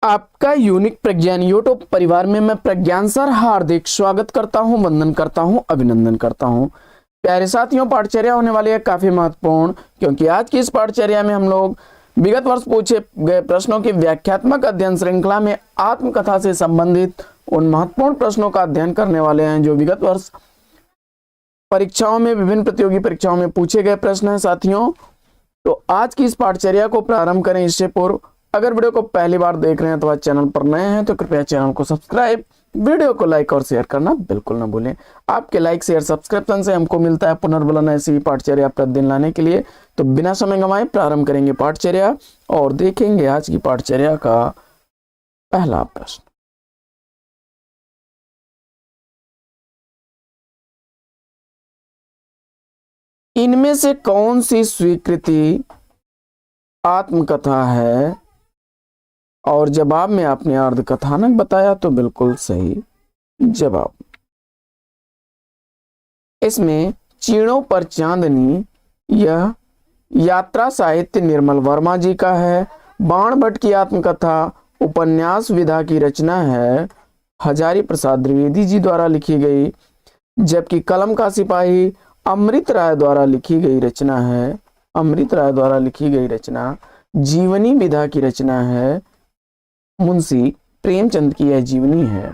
आपका यूनिक प्रज्ञान यूट्यूब परिवार में मैं प्रज्ञान सर हार्दिक स्वागत करता हूं, वंदन करता हूं, अभिनंदन करता हूं। प्यारे साथियों, पाठचर्या होने वाली है काफी महत्वपूर्ण, क्योंकि आज की इस पाठचर्या में हम लोग विगत वर्ष पूछे गए प्रश्नों की व्याख्यात्मक अध्ययन श्रृंखला में आत्मकथा से संबंधित उन महत्वपूर्ण प्रश्नों का अध्ययन करने वाले हैं जो विगत वर्ष परीक्षाओं में, विभिन्न प्रतियोगी परीक्षाओं में पूछे गए प्रश्न हैं। साथियों, तो आज की इस पाठचर्या को प्रारंभ करें इससे पूर्व अगर वीडियो को पहली बार देख रहे हैं तो आज चैनल पर नए हैं तो कृपया चैनल को सब्सक्राइब, वीडियो को लाइक और शेयर करना बिल्कुल ना भूलें। आपके लाइक शेयर सब्सक्रिप्शन से हमको मिलता है पुनर्बलन ऐसी पाठचर्या प्रतिदिन लाने के लिए। तो बिना समय गंवाए प्रारंभ करेंगे पाठचर्या और देखेंगे आज की पाठचर्या का पहला प्रश्न। इनमें से कौन सी स्वीकृति आत्मकथा है? और जवाब में आपने अर्धकथानक बताया तो बिल्कुल सही जवाब। इसमें चीणों पर चांदनी यह यात्रा साहित्य निर्मल वर्मा जी का है। बाण भट्ट की आत्मकथा उपन्यास विधा की रचना है, हजारी प्रसाद द्विवेदी जी द्वारा लिखी गई। जबकि कलम का सिपाही अमृत राय द्वारा लिखी गई रचना है। अमृत राय द्वारा लिखी गई रचना जीवनी विधा की रचना है, मुंशी प्रेमचंद की यह जीवनी है।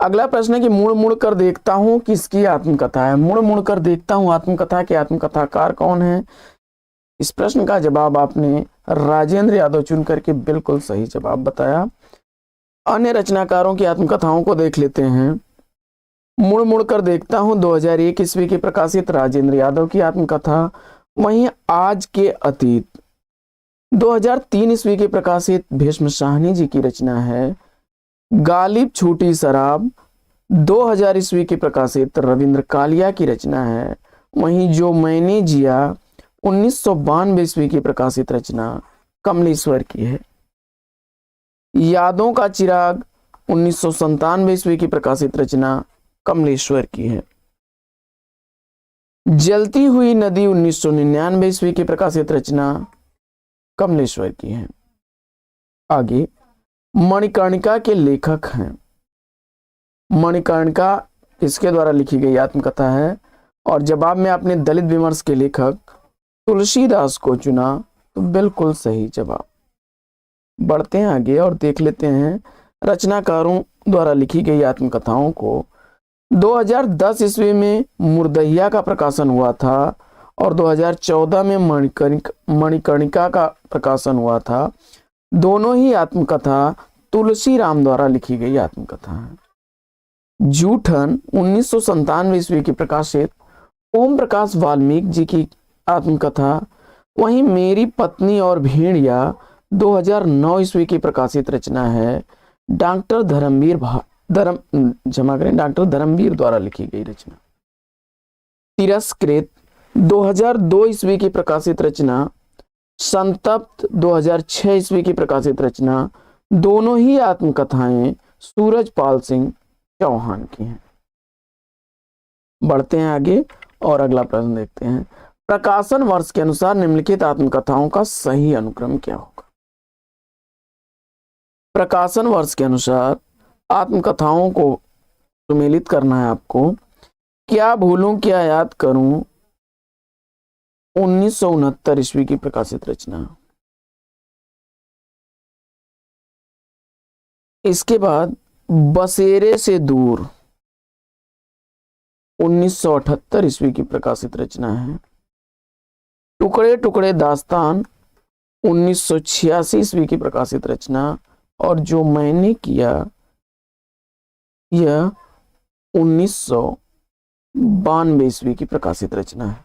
अगला प्रश्न है कि मुड़ मुड़ कर देखता हूं किसकी आत्मकथा है? मुड़ मुड़ कर देखता हूं आत्मकथा के आत्मकथाकार कौन है? इस प्रश्न का जवाब आपने राजेंद्र यादव चुन करके बिल्कुल सही जवाब बताया। अन्य रचनाकारों की आत्मकथाओं को देख लेते हैं। मुड़ मुड़ कर देखता हूं 2001 ईस्वी की प्रकाशित राजेंद्र यादव की आत्मकथा। वहीं आज के अतीत 2003 ईस्वी की प्रकाशित भीष्म साहनी जी की रचना है। गालिब छूटी शराब 2000 ईस्वी की प्रकाशित रविंद्र कालिया की रचना है। वहीं जो मैंने जिया 1992 ईस्वी की प्रकाशित रचना कमलेश्वर की है। यादों का चिराग 1997 ईस्वी की प्रकाशित रचना कमलेश्वर की है। जलती हुई नदी 1999 ईस्वी की प्रकाशित रचना कमलेश्वर की है। आगे मणिकर्णिका के लेखक हैं। मणिकर्णिका किसके द्वारा लिखी गई आत्मकथा है? और जवाब में आपने दलित विमर्श के लेखक तुलसीदास को चुना तो बिल्कुल सही जवाब। बढ़ते हैं आगे और देख लेते हैं रचनाकारों द्वारा लिखी गई आत्मकथाओं को। 2010 ईस्वी में मुर्दहिया का प्रकाशन हुआ था और 2014 में मणिकर्णिका का प्रकाशन हुआ था। दोनों ही आत्मकथा तुलसी राम द्वारा लिखी गई आत्मकथा है। जूठन 1997 ईस्वी की प्रकाशित ओम प्रकाश वाल्मीकि जी की आत्मकथा। वहीं मेरी पत्नी और भेड़िया 2009 ईस्वी की प्रकाशित रचना है, डॉक्टर धर्मवीर द्वारा लिखी गई रचना। तिरस्कृत 2002 ईस्वी की प्रकाशित रचना, संतप्त 2006 ईस्वी की प्रकाशित रचना। दोनों ही आत्मकथाएं सूरजपाल सिंह चौहान की हैं। बढ़ते हैं आगे और अगला प्रश्न देखते हैं। प्रकाशन वर्ष के अनुसार निम्नलिखित आत्मकथाओं का सही अनुक्रम क्या होगा? प्रकाशन वर्ष के अनुसार आत्मकथाओं को सुमेलित करना है आपको। क्या भूलूं क्या याद करूं 1969 ईस्वी की प्रकाशित रचना। इसके बाद बसेरे से दूर 1978 ईस्वी की प्रकाशित रचना है। टुकड़े टुकड़े दास्तान 1986 ईस्वी की प्रकाशित रचना। और जो मैंने किया यह 1992 ईस्वी की प्रकाशित रचना है।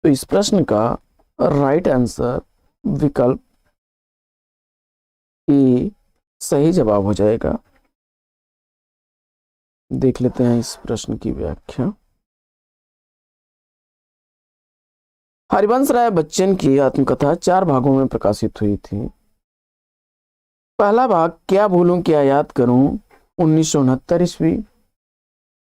तो इस प्रश्न का राइट आंसर विकल्प ए सही जवाब हो जाएगा। देख लेते हैं इस प्रश्न की व्याख्या। हरिवंश राय बच्चन की आत्मकथा 4 भागों में प्रकाशित हुई थी। पहला भाग क्या भूलूं क्या याद करूं 1969 ईस्वी।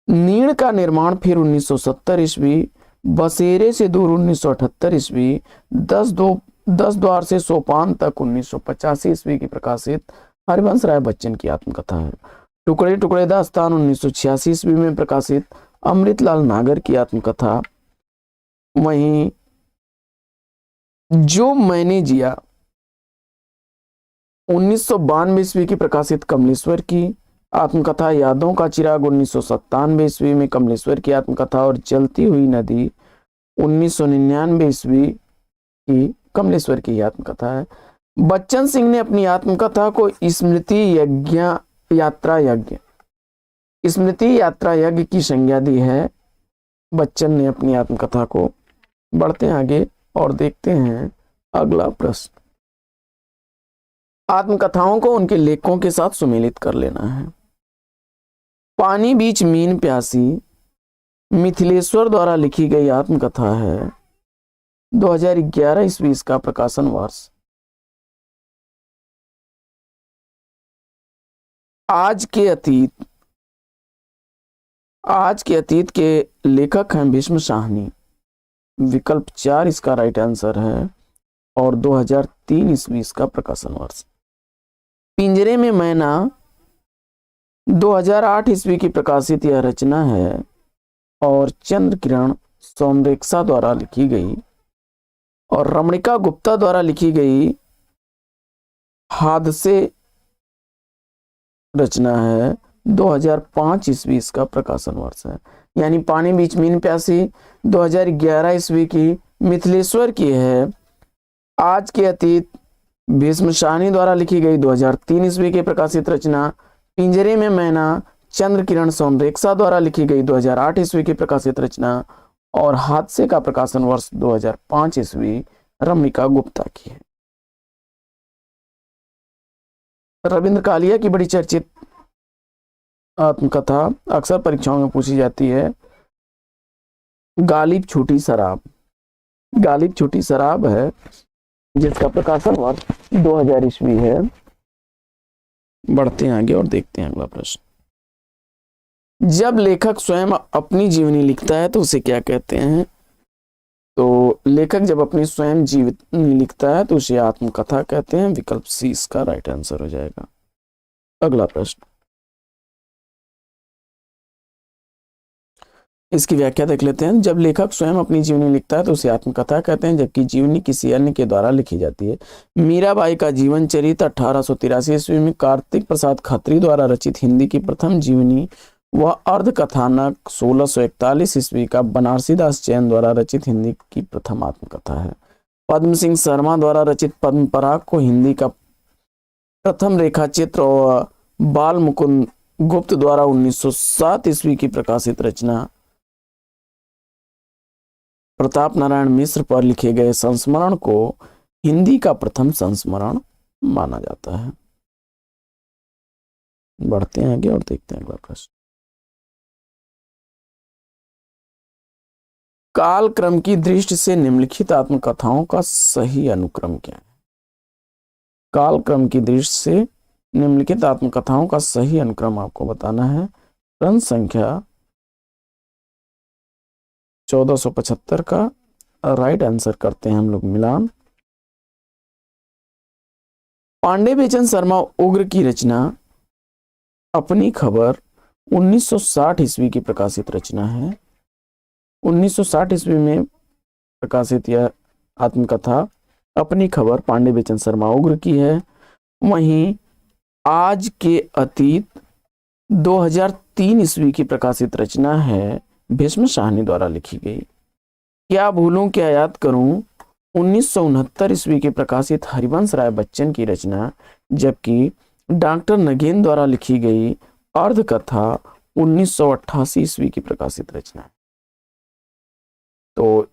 नीड़ का निर्माण फिर 1970 ईस्वी। बसेरे से दूर 1978 ईस्वी। 10 10 द्वार से सोपान तक 1985 ईस्वी की प्रकाशित हरिवंश राय बच्चन की आत्मकथा है। टुकड़े टुकड़े दास्तान 1986 ईस्वी में प्रकाशित अमृतलाल नागर की आत्मकथा। वहीं जो मैंने जिया 1992 ईस्वी की प्रकाशित कमलेश्वर की आत्मकथा। यादों का चिराग 1997 ईस्वी में कमलेश्वर की आत्मकथा। और जलती हुई नदी 1999 ईस्वी की कमलेश्वर की आत्मकथा है। बच्चन सिंह ने अपनी आत्मकथा को स्मृति यात्रा यज्ञ की संज्ञा दी है। बच्चन ने अपनी आत्मकथा को। बढ़ते हैं आगे और देखते हैं अगला प्रश्न। आत्मकथाओं को उनके लेखकों के साथ सुमेलित कर लेना है। पानी बीच मीन प्यासी मिथिलेश्वर द्वारा लिखी गई आत्मकथा है। 2011 ईस्वी इसका प्रकाशन वर्ष। आज के अतीत के लेखक हैं भीष्म साहनी। विकल्प 4 इसका राइट आंसर है। और 2003 ईस्वी इसका प्रकाशन वर्ष। पिंजरे में मैना 2008 ईस्वी की प्रकाशित यह रचना है और चंद्र किरण सोमरेखा द्वारा लिखी गई और रमणिका गुप्ता द्वारा लिखी गई हादसे रचना है। 2005 ईस्वी इसका प्रकाशन वर्ष है। यानी पानी बीच मीन प्यासी 2011 ईस्वी की मिथिलेश्वर की है। आज के अतीत भीष्म साहनी द्वारा लिखी गई 2003 ईस्वी की प्रकाशित रचना। पिंजरे में मैना चंद्र किरण सोमरेखा द्वारा लिखी गई 2008 ईस्वी की प्रकाशित रचना। और हादसे का प्रकाशन वर्ष 2005 ईस्वी रमणिका गुप्ता की है। रविंद्र कालिया की बड़ी चर्चित आत्मकथा अक्सर परीक्षाओं में पूछी जाती है। गालिब छूटी शराब है जिसका प्रकाशन वर्ष 2000 ईस्वी है। बढ़ते हैं आगे और देखते हैं अगला प्रश्न। जब लेखक स्वयं अपनी जीवनी लिखता है तो उसे क्या कहते हैं? तो लेखक जब अपनी स्वयं जीवनी लिखता है तो उसे आत्मकथा कहते हैं। विकल्प सी इसका राइट आंसर हो जाएगा। अगला प्रश्न, इसकी व्याख्या देख लेते हैं। जब लेखक स्वयं अपनी जीवनी लिखता है तो उसे आत्मकथा कहते हैं, जबकि जीवनी किसी अन्य के द्वारा लिखी जाती है। मीराबाई का जीवन चरित्र 1883 ईस्वी में कार्तिक प्रसाद खत्री द्वारा रचित हिंदी की प्रथम जीवनी व अर्ध कथानक 1641 ईस्वी का बनारसी दास चैन द्वारा रचित हिंदी की प्रथम आत्मकथा है। पद्म सिंह शर्मा द्वारा रचित पद्म पराग को हिंदी का प्रथम रेखा चित्र और बाल मुकुंद गुप्त द्वारा 1907 ईस्वी की प्रकाशित रचना प्रताप नारायण मिश्र पर लिखे गए संस्मरण को हिंदी का प्रथम संस्मरण माना जाता है। बढ़ते हैं आगे और देखते हैं अगला प्रश्न। काल क्रम की दृष्टि से निम्नलिखित आत्मकथाओं का सही अनुक्रम क्या है? काल क्रम की दृष्टि से निम्नलिखित आत्मकथाओं का सही अनुक्रम आपको बताना है। रन संख्या 1475 का राइट आंसर करते हैं हम लोग मिलान। पांडे बेचन शर्मा उग्र की रचना अपनी खबर 1960 ईस्वी की प्रकाशित रचना है। 1960 ईस्वी में प्रकाशित यह आत्मकथा अपनी खबर पांडे बेचन शर्मा उग्र की है। वहीं आज के अतीत 2003 ईस्वी की प्रकाशित रचना है, भीष्म साहनी द्वारा लिखी गई। क्या भूलूं क्या याद करूं 1969 ईस्वी की प्रकाशित हरिवंश राय बच्चन की रचना, जबकि डॉक्टर नगेन द्वारा लिखी गई अर्ध कथा 1988 ईस्वी की प्रकाशित रचना है। तो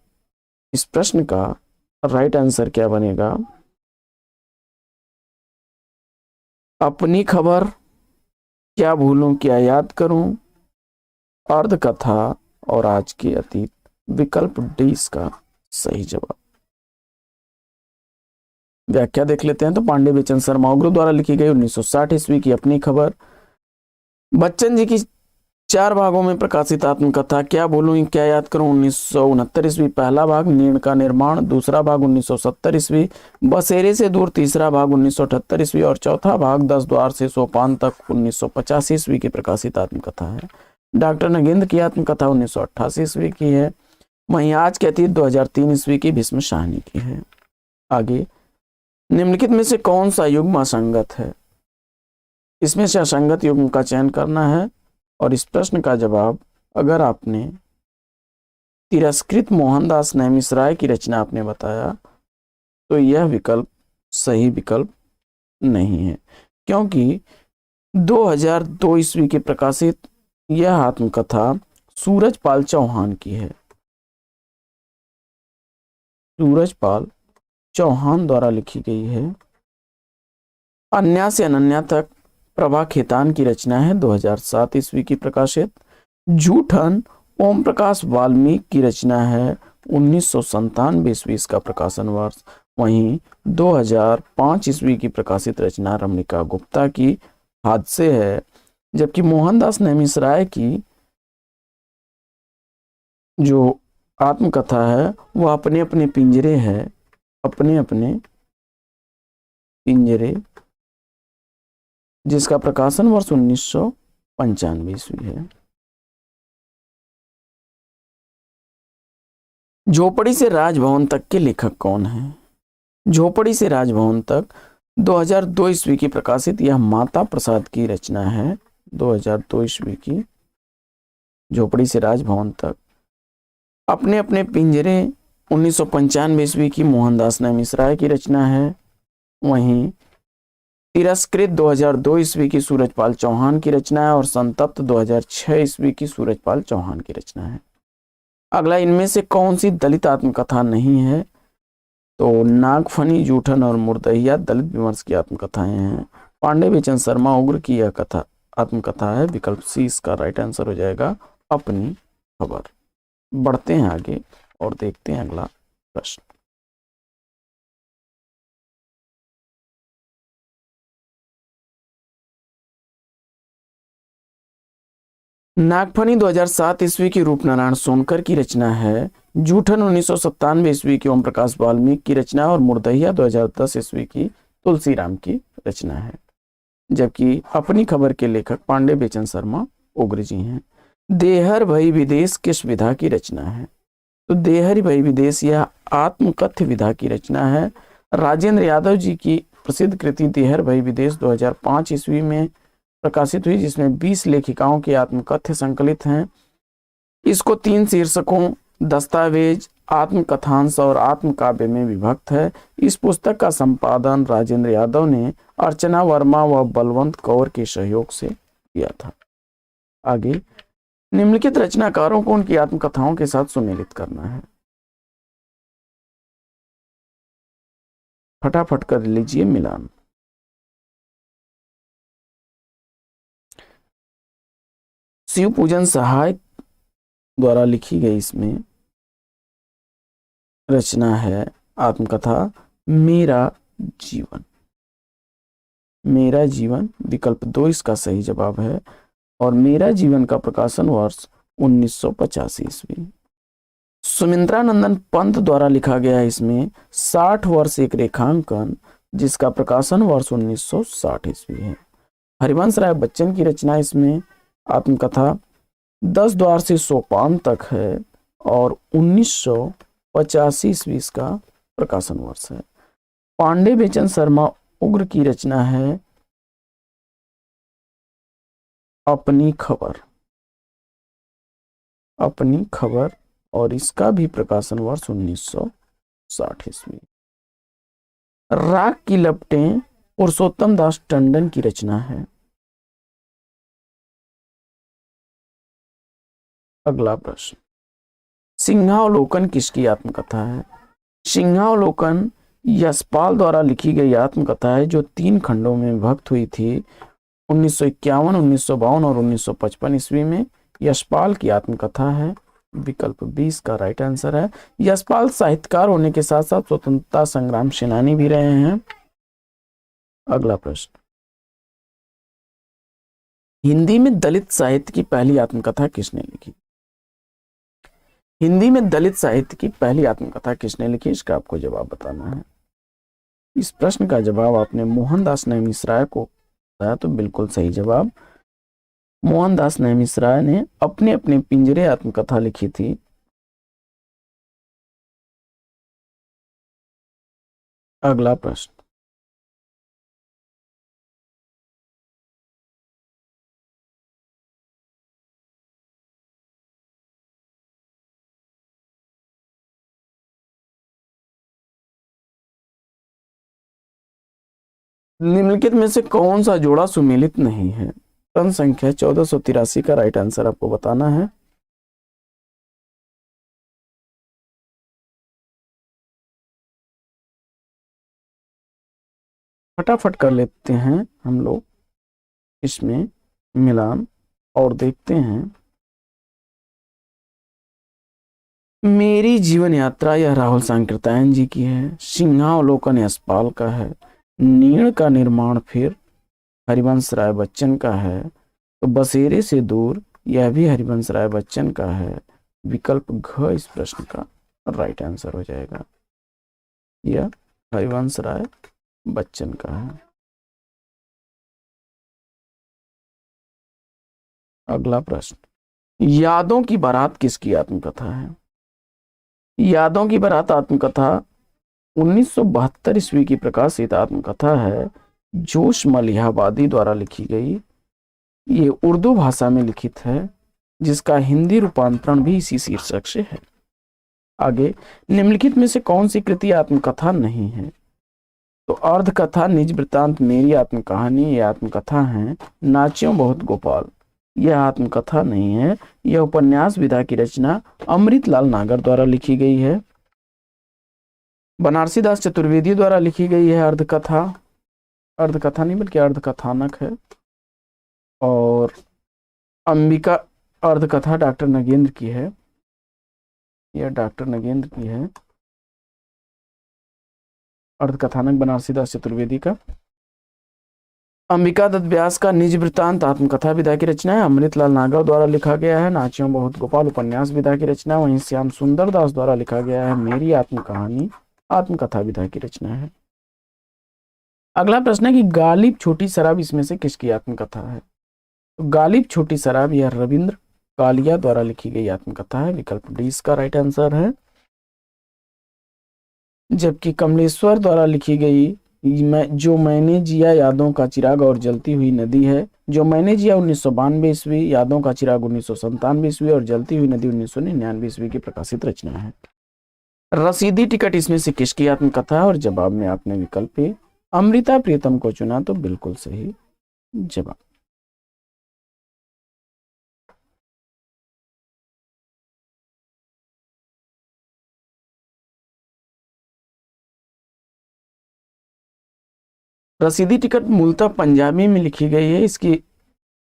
इस प्रश्न का राइट आंसर क्या बनेगा? अपनी खबर, क्या भूलूं क्या याद करूं, अर्ध कथा और आज के अतीत। विकल्प डी इसका सही जवाब। व्याख्या देख लेते हैं। तो पांडे बेचन शर्मा उग्र द्वारा लिखी गई 1960 ईस्वी की अपनी खबर बच्चन जी की 4 भागों में प्रकाशित आत्मकथा क्या बोलूं क्या याद करूं 1969 ईस्वी पहला भाग नीड़ का निर्माण, दूसरा भाग 1970 ईस्वी बसेरे से दूर, तीसरा भाग 1978 ईस्वी और चौथा भाग 10 द्वार से सोपान तक 1985 ईस्वी की प्रकाशित आत्मकथा है। डॉक्टर नगेंद्र की आत्मकथा 1988 ईस्वी की है। वहीं आज के अतीत 2003 ईस्वी की भीष्म शाहनी की है। आगे, निम्नलिखित में से कौन सा युग्म असंगत है? इसमें से असंगत युग्म का चयन करना है और इस प्रश्न का जवाब, अगर आपने तिरस्कृत मोहनदास नैमिषराय की रचना आपने बताया तो यह विकल्प सही विकल्प नहीं है, क्योंकि 2002 ईस्वी की प्रकाशित यह आत्मकथा सूरजपाल चौहान की है। सूरजपाल चौहान द्वारा लिखी गई है। अन्या से अनन्या तक प्रभा खेतान की रचना है, 2007 ईस्वी की प्रकाशित। जूठन ओम प्रकाश वाल्मीकि की रचना है, 1997 ईस्वी इसका प्रकाशन वर्ष। वहीं 2005 ईस्वी की प्रकाशित रचना रमणिका गुप्ता की हादसे है, जबकि मोहनदास नैमिषराय की जो आत्मकथा है वह अपने अपने पिंजरे है, अपने अपने पिंजरे, जिसका प्रकाशन वर्ष 1995 ईस्वी है। झोपड़ी से राजभवन तक के लेखक कौन है? झोपड़ी से राजभवन तक 2002 ईस्वी की प्रकाशित यह माता प्रसाद की रचना है, 2002 ईस्वी की। झोपड़ी से राजभवन तक अपने अपने पिंजरे 1995 ईस्वी की मोहनदास नैमिषराय की रचना है। वहीं तिरस्कृत 2002 ईस्वी की सूरजपाल चौहान की रचना है और संतप्त 2006 ईस्वी की सूरजपाल चौहान की रचना है। अगला, इनमें से कौन सी दलित आत्मकथा नहीं है? तो नागफनी, जूठन और मुर्दहिया दलित विमर्श की आत्मकथाएं हैं। पांडे बेचन शर्मा उग्र की यह कथा आत्मकथा है। विकल्प सी इसका राइट आंसर हो जाएगा, अपनी खबर। बढ़ते हैं आगे और देखते हैं अगला प्रश्न। नागफनी 2007 ईस्वी की रूपनारायण सोनकर की रचना है। जूठन 1997 ईस्वी की ओम प्रकाश वाल्मीकि की रचना और मुर्दहिया 2010 ईस्वी की तुलसीराम की रचना है, जबकि अपनी खबर के लेखक पांडे बेचन शर्मा उग्र जी हैं। देहर भई विदेश किस विधा की रचना है? तो देहर भई विदेश यह आत्मकथ्य विधा की रचना है। राजेंद्र यादव जी की प्रसिद्ध कृति देहर भई विदेश 2005 ईस्वी में प्रकाशित हुई, जिसमें 20 लेखिकाओं के आत्मकथ्य संकलित हैं। इसको 3 शीर्षकों दस्तावेज, आत्मकथांश और आत्मकाव्य में विभक्त है। इस पुस्तक का संपादन राजेंद्र यादव ने अर्चना वर्मा व बलवंत कौर के सहयोग से किया था। आगे, निम्नलिखित रचनाकारों को उनकी आत्मकथाओं के साथ सुमेलित करना है। फटाफट कर लीजिए मिलान। शिव पूजन सहाय द्वारा लिखी गई इसमें रचना है आत्मकथा मेरा जीवन। मेरा जीवन विकल्प 2 इसका सही जवाब है और मेरा जीवन का प्रकाशन वर्ष 1985 ईस्वी। सुमित्रा नंदन पंत द्वारा लिखा गया इसमें 60 वर्ष एक रेखांकन, जिसका प्रकाशन वर्ष 1960 ईस्वी है। हरिवंश राय बच्चन की रचना इसमें आत्मकथा 10 द्वार से सोपान तक है और 1985 ईस्वी इसका प्रकाशन वर्ष है। पांडे बेचन शर्मा उग्र की रचना है अपनी खबर। अपनी खबर और इसका भी प्रकाशन वर्ष 1960 ईस्वी। राख की लपटें पुरुषोत्तम दास टंडन की रचना है। अगला प्रश्न, सिंहावलोकन किसकी आत्मकथा है? सिंहावलोकन यशपाल द्वारा लिखी गई आत्मकथा है, जो 3 खंडों में विभक्त हुई थी, 1951, 1952 और 1955 ईस्वी में। यशपाल की आत्मकथा है। विकल्प 20 का राइट आंसर है। यशपाल साहित्यकार होने के साथ साथ स्वतंत्रता संग्राम सेनानी भी रहे हैं। अगला प्रश्न, हिंदी में दलित साहित्य की पहली आत्मकथा किसने लिखी? हिंदी में दलित साहित्य की पहली आत्मकथा किसने लिखी, इसका आपको जवाब बताना है। इस प्रश्न का जवाब आपने मोहनदास नैमिषारण्य को बताया, तो बिल्कुल सही जवाब। मोहनदास नैमिषारण्य ने अपने अपने पिंजरे आत्मकथा लिखी थी। अगला प्रश्न, निम्नलिखित में से कौन सा जोड़ा सुमेलित नहीं है? तन संख्या 1483 का राइट आंसर आपको बताना है। फटाफट कर लेते हैं हम लोग इसमें मिलान और देखते हैं। मेरी जीवन यात्रा यह राहुल सांकृत्यायन जी की है। सिंहावलोकन यशपाल का है। नीड़ का निर्माण फिर हरिवंश राय बच्चन का है। तो बसेरे से दूर यह भी हरिवंश राय बच्चन का है। विकल्प घ इस प्रश्न का राइट आंसर हो जाएगा। यह हरिवंश राय बच्चन का है। अगला प्रश्न, यादों की बारात किसकी आत्मकथा है? यादों की बारात आत्मकथा 1972 ईस्वी की प्रकाशित आत्मकथा है। जोश मलिहाबादी द्वारा लिखी गई। ये उर्दू भाषा में लिखित है, जिसका हिंदी रूपांतरण भी इसी शीर्षक से है। आगे, निम्नलिखित में से कौन सी कृति आत्मकथा नहीं है? तो अर्धकथा, निज वृत्तांत, मेरी आत्मकहानी ये आत्मकथा है। नाच्यों बहुत गोपाल यह आत्मकथा नहीं है। यह उपन्यास विधा की रचना अमृतलाल नागर द्वारा लिखी गई है। बनारसी दास चतुर्वेदी द्वारा लिखी गई है अर्धकथा। अर्धकथा नहीं बल्कि अर्धकथानक है। और अंबिका अर्धकथा डॉक्टर नगेंद्र की है। यह डॉक्टर नगेंद्र की है अर्धकथानक बनारसी दास चतुर्वेदी का। अंबिका दत्त व्यास का निज वृत्तांत आत्मकथा विधा की रचना है। अमृतलाल नागर द्वारा लिखा गया है। नाच्यों बहुत गोपाल उपन्यास विधा की रचना। वहीं श्याम सुंदर दास द्वारा लिखा गया है। मेरी आत्मकहानी आत्मकथा विधा की रचना है। अगला प्रश्न है कि गालिब छोटी शराब इसमें से किसकी आत्मकथा है? तो गालिब छोटी शराब यह रविंद्र कालिया द्वारा लिखी गई आत्मकथा है। विकल्प डी इसका राइट आंसर है। जबकि कमलेश्वर द्वारा लिखी गई जो मैंने जिया यादों का चिराग और जलती हुई नदी है। जो मैंने जिया 1992 ईस्वी, यादों का चिराग 1997 ईस्वी और जलती हुई नदी 1999 ईस्वी की प्रकाशित रचना है। रसीदी टिकट इसमें से किसकी आत्मकथा है? और जवाब में आपने विकल्प ए अमृता प्रीतम को चुना, तो बिल्कुल सही जवाब। रसीदी टिकट मूलतः पंजाबी में लिखी गई है।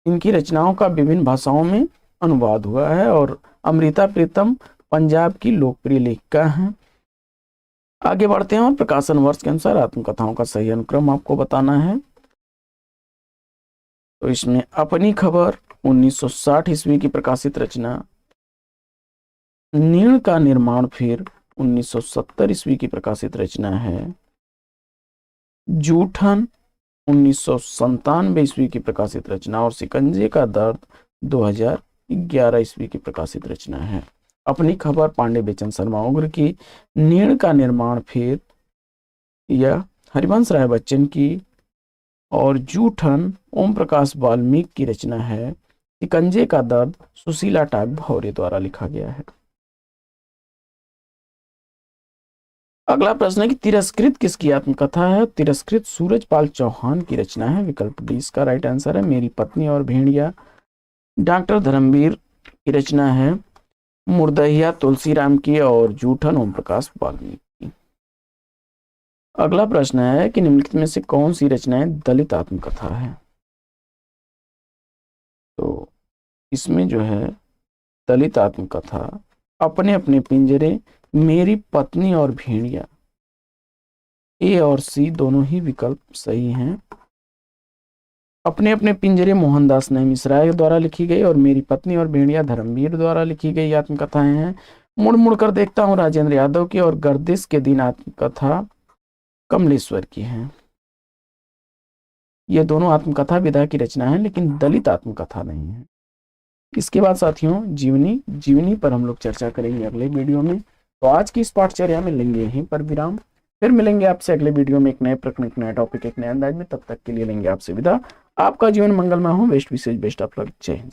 इनकी रचनाओं का विभिन्न भाषाओं में अनुवाद हुआ है और अमृता प्रीतम पंजाब की लोकप्रिय लेखिका हैं। आगे बढ़ते हैं और प्रकाशन वर्ष के अनुसार आत्मकथाओं का सही अनुक्रम आपको बताना है। तो इसमें अपनी खबर 1960 ईस्वी की प्रकाशित रचना। नीड़ का निर्माण फिर 1970 ईस्वी की प्रकाशित रचना है। जूठन 1997 ईस्वी की प्रकाशित रचना और शिकंजे का दर्द 2011 ईस्वी की प्रकाशित रचना है। अपनी खबर पांडे बेचन शर्मा उग्र की। नीड़ का निर्माण फिर यह हरिवंश राय बच्चन की। और जूठन ओम प्रकाश वाल्मीकि की रचना है। शिकंजे का दर्द सुशीला टाग भौरे द्वारा लिखा गया है। अगला प्रश्न है कि तिरस्कृत किसकी आत्मकथा है? तिरस्कृत सूरजपाल चौहान की रचना है। विकल्प डी इसका राइट आंसर है। मेरी पत्नी और भेड़िया डॉक्टर धर्मवीर की रचना है। मुर्दहिया तुलसीराम की और जूठन ओम प्रकाश वाल्मीकि। अगला प्रश्न है कि निम्नलिखित में से कौन सी रचनाएं दलित आत्मकथा है? तो इसमें जो है दलित आत्मकथा अपने अपने पिंजरे, मेरी पत्नी और भेड़िया, ए और सी दोनों ही विकल्प सही हैं। अपने अपने पिंजरे मोहनदास नेमिस राय द्वारा लिखी गई और मेरी पत्नी और भेड़िया धर्मवीर द्वारा लिखी गई आत्मकथाएं हैं। मुड़ मुड़ कर देखता हूँ राजेंद्र यादव की और गर्दिश के दिन आत्मकथा कमलेश्वर की है। ये दोनों आत्मकथा विधा की रचना है, लेकिन दलित आत्मकथा नहीं है। इसके बाद साथियों जीवनी पर हम लोग चर्चा करेंगे अगले वीडियो में। तो आज की इस पाठचर्या में लेंगे यहीं पर विराम। फिर मिलेंगे आपसे अगले वीडियो में एक नए प्रकरण, एक नया टॉपिक, एक नए अंदाज में। तब तक के लिए लेंगे आपसे विदा। आपका जीवन मंगलमय हो। बेस्ट विशेष बेस्ट ऑफ लक। जय हिंद।